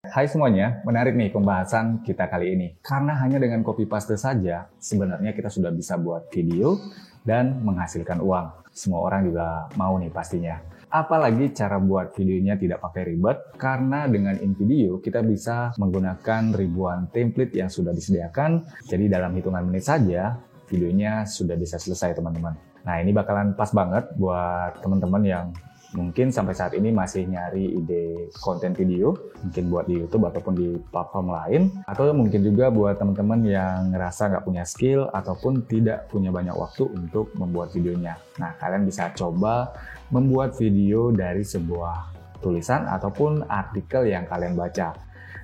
Hai semuanya, menarik nih pembahasan kita kali ini. Karena hanya dengan copy paste saja, sebenarnya kita sudah bisa buat video dan menghasilkan uang. Semua orang juga mau nih pastinya. Apalagi cara buat videonya tidak pakai ribet, karena dengan InVideo kita bisa menggunakan ribuan template yang sudah disediakan. Jadi dalam hitungan menit saja, videonya sudah bisa selesai teman-teman. Nah ini bakalan pas banget buat teman-teman yang mungkin sampai saat ini masih nyari ide konten video, mungkin buat di YouTube ataupun di platform lain, atau mungkin juga buat teman-teman yang ngerasa nggak punya skill ataupun tidak punya banyak waktu untuk membuat videonya. Nah, kalian bisa coba membuat video dari sebuah tulisan ataupun artikel yang kalian baca.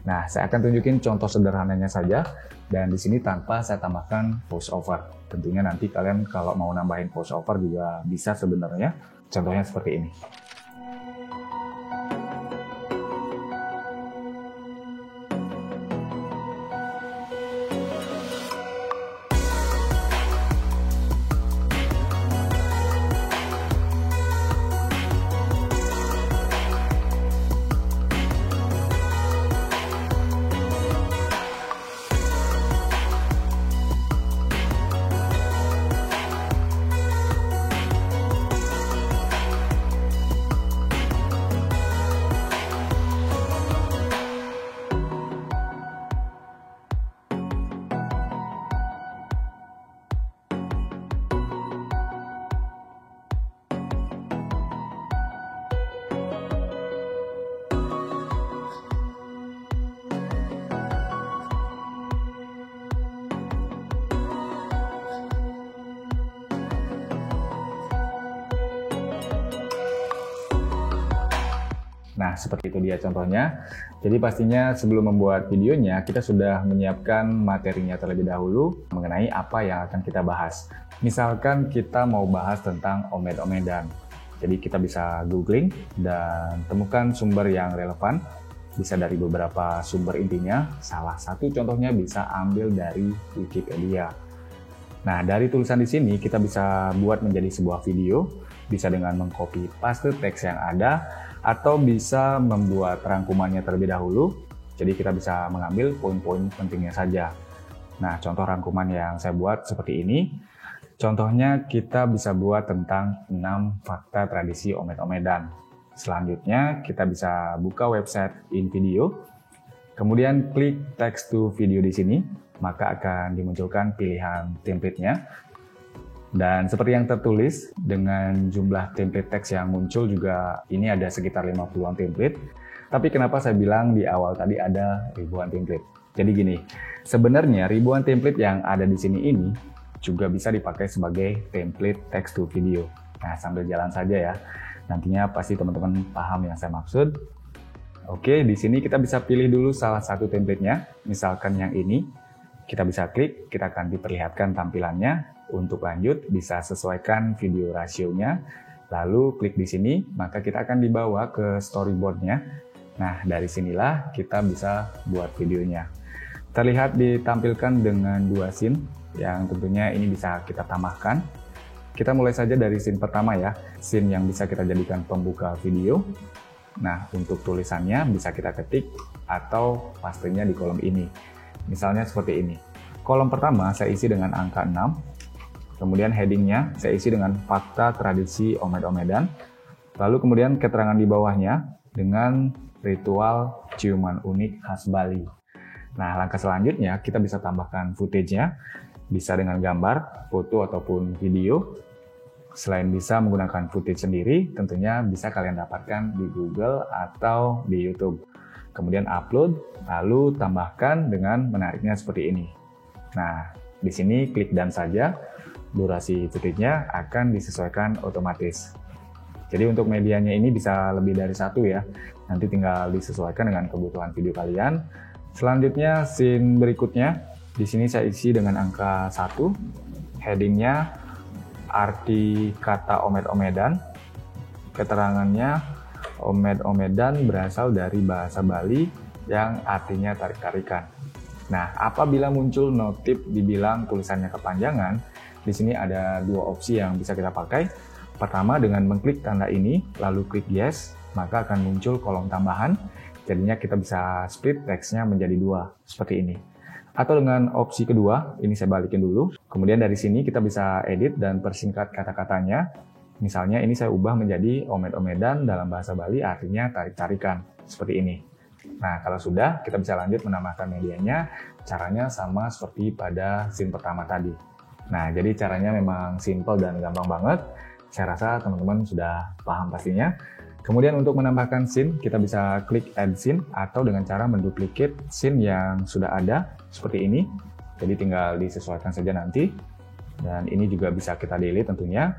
Nah, saya akan tunjukin contoh sederhananya saja, dan di sini tanpa saya tambahkan voiceover. Tentunya nanti kalian kalau mau nambahin voiceover juga bisa sebenarnya. Contohnya seperti ini. Nah, seperti itu dia contohnya. Jadi pastinya sebelum membuat videonya, kita sudah menyiapkan materinya terlebih dahulu mengenai apa yang akan kita bahas. Misalkan kita mau bahas tentang omed-omedan. Jadi kita bisa googling dan temukan sumber yang relevan. Bisa dari beberapa sumber intinya. Salah satu contohnya bisa ambil dari Wikipedia. Nah, dari tulisan di sini kita bisa buat menjadi sebuah video. Bisa dengan mengcopy paste teks yang ada, atau bisa membuat rangkumannya terlebih dahulu. Jadi kita bisa mengambil poin-poin pentingnya saja. Nah, contoh rangkuman yang saya buat seperti ini. Contohnya kita bisa buat tentang 6 fakta tradisi omed-omedan. Selanjutnya kita bisa buka website InVideo. Kemudian klik text to video di sini, maka akan dimunculkan pilihan template-nya. Dan seperti yang tertulis, dengan jumlah template teks yang muncul juga ini ada sekitar 50-an template. Tapi kenapa saya bilang di awal tadi ada ribuan template? Jadi gini, sebenarnya ribuan template yang ada di sini ini juga bisa dipakai sebagai template text to video. Nah, sambil jalan saja ya. Nantinya pasti teman-teman paham yang saya maksud. Oke, di sini kita bisa pilih dulu salah satu template-nya. Misalkan yang ini, kita bisa klik, kita akan diperlihatkan tampilannya. Untuk lanjut, bisa sesuaikan video rasionya, lalu klik di sini, maka kita akan dibawa ke storyboard-nya. Nah, dari sinilah kita bisa buat videonya. Terlihat ditampilkan dengan 2 scene, yang tentunya ini bisa kita tambahkan. Kita mulai saja dari scene pertama ya, scene yang bisa kita jadikan pembuka video. Nah, untuk tulisannya bisa kita ketik atau pastenya di kolom ini. Misalnya seperti ini. Kolom pertama saya isi dengan angka 6. Kemudian headingnya saya isi dengan fakta tradisi omed-omedan. Lalu kemudian keterangan di bawahnya dengan ritual ciuman unik khas Bali. Nah, langkah selanjutnya kita bisa tambahkan footage-nya. Bisa dengan gambar, foto, ataupun video. Selain bisa menggunakan footage sendiri, tentunya bisa kalian dapatkan di Google atau di YouTube. Kemudian upload, lalu tambahkan dengan menariknya seperti ini. Nah, di sini klik done saja. Durasi footage-nya akan disesuaikan otomatis. Jadi untuk medianya ini bisa lebih dari 1 ya. Nanti tinggal disesuaikan dengan kebutuhan video kalian. Selanjutnya scene berikutnya. Di sini saya isi dengan angka 1. Headingnya arti kata omed-omedan. Keterangannya omed-omedan berasal dari bahasa Bali yang artinya tarik-tarikan. Nah, apabila muncul notif dibilang tulisannya kepanjangan, di sini ada 2 opsi yang bisa kita pakai. Pertama, dengan mengklik tanda ini, lalu klik yes, maka akan muncul kolom tambahan. Jadinya kita bisa split teksnya menjadi dua, seperti ini. Atau dengan opsi kedua, ini saya balikin dulu. Kemudian dari sini kita bisa edit dan persingkat kata-katanya. Misalnya ini saya ubah menjadi omed-omedan dalam bahasa Bali artinya tarik-tarikan, seperti ini. Nah, kalau sudah, kita bisa lanjut menambahkan medianya. Caranya sama seperti pada scene pertama tadi. Nah, jadi caranya memang simple dan gampang banget. Saya rasa teman-teman sudah paham pastinya. Kemudian untuk menambahkan scene, kita bisa klik add scene atau dengan cara menduplicate scene yang sudah ada seperti ini. Jadi tinggal disesuaikan saja nanti. Dan ini juga bisa kita delete tentunya.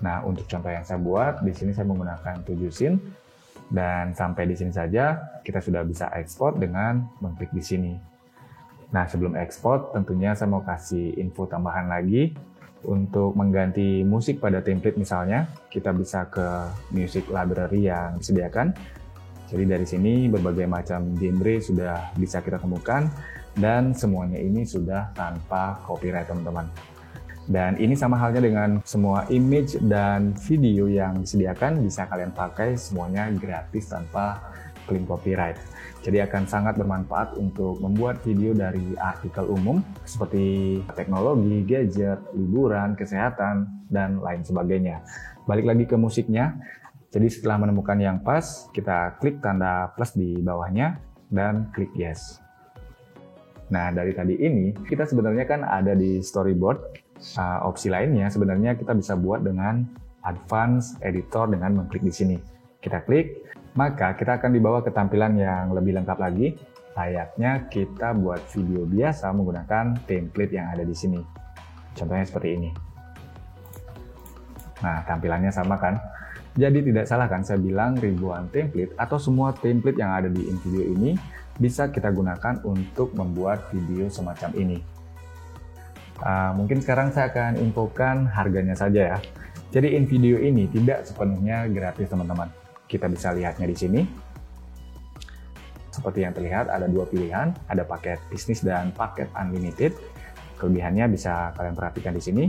Nah, untuk contoh yang saya buat, di sini saya menggunakan 7 scene. Dan sampai di sini saja, kita sudah bisa ekspor dengan mengklik di sini. Nah, sebelum ekspor, tentunya saya mau kasih info tambahan lagi. Untuk mengganti musik pada template misalnya, kita bisa ke music library yang disediakan. Jadi dari sini berbagai macam genre sudah bisa kita temukan dan semuanya ini sudah tanpa copyright teman-teman. Dan ini sama halnya dengan semua image dan video yang disediakan bisa kalian pakai semuanya gratis tanpa klaim copyright. Jadi akan sangat bermanfaat untuk membuat video dari artikel umum seperti teknologi, gadget, liburan, kesehatan, dan lain sebagainya. Balik lagi ke musiknya. Jadi setelah menemukan yang pas, kita klik tanda plus di bawahnya dan klik yes. Nah, dari tadi ini kita sebenarnya kan ada di storyboard. Opsi lainnya sebenarnya kita bisa buat dengan advance editor dengan mengklik di sini. Kita klik, maka kita akan dibawa ke tampilan yang lebih lengkap lagi. Layaknya kita buat video biasa menggunakan template yang ada di sini. Contohnya seperti ini. Nah, tampilannya sama kan? Jadi tidak salah kan saya bilang ribuan template atau semua template yang ada di InVideo ini bisa kita gunakan untuk membuat video semacam ini. Mungkin sekarang saya akan infokan harganya saja ya. Jadi InVideo ini tidak sepenuhnya gratis teman-teman. Kita bisa lihatnya di sini. Seperti yang terlihat ada dua pilihan, ada paket bisnis dan paket unlimited. Kelebihannya bisa kalian perhatikan di sini.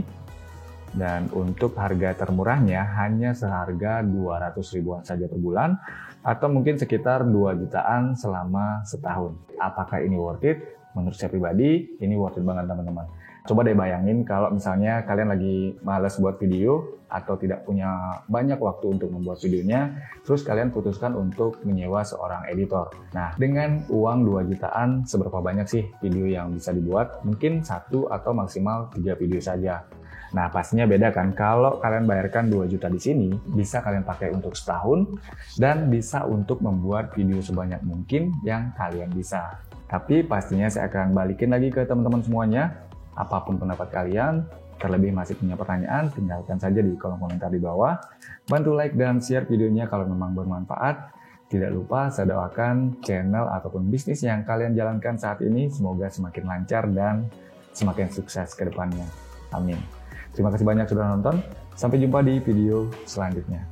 Dan untuk harga termurahnya hanya seharga 200 ribuan saja per bulan atau mungkin sekitar 2 jutaan selama setahun. Apakah ini worth it? Menurut saya pribadi, ini worth it banget teman-teman. Coba deh bayangin kalau misalnya kalian lagi males buat video atau tidak punya banyak waktu untuk membuat videonya, terus kalian putuskan untuk menyewa seorang editor. Nah, dengan uang 2 jutaan, seberapa banyak sih video yang bisa dibuat? Mungkin 1 atau maksimal 3 video saja. Nah, pastinya beda kan, kalau kalian bayarkan 2 juta di sini, bisa kalian pakai untuk setahun, dan bisa untuk membuat video sebanyak mungkin yang kalian bisa. Tapi pastinya saya akan balikin lagi ke teman-teman semuanya, apapun pendapat kalian, terlebih masih punya pertanyaan, tinggalkan saja di kolom komentar di bawah. Bantu like dan share videonya kalau memang bermanfaat. Tidak lupa saya doakan channel ataupun bisnis yang kalian jalankan saat ini semoga semakin lancar dan semakin sukses ke depannya. Amin. Terima kasih banyak sudah nonton. Sampai jumpa di video selanjutnya.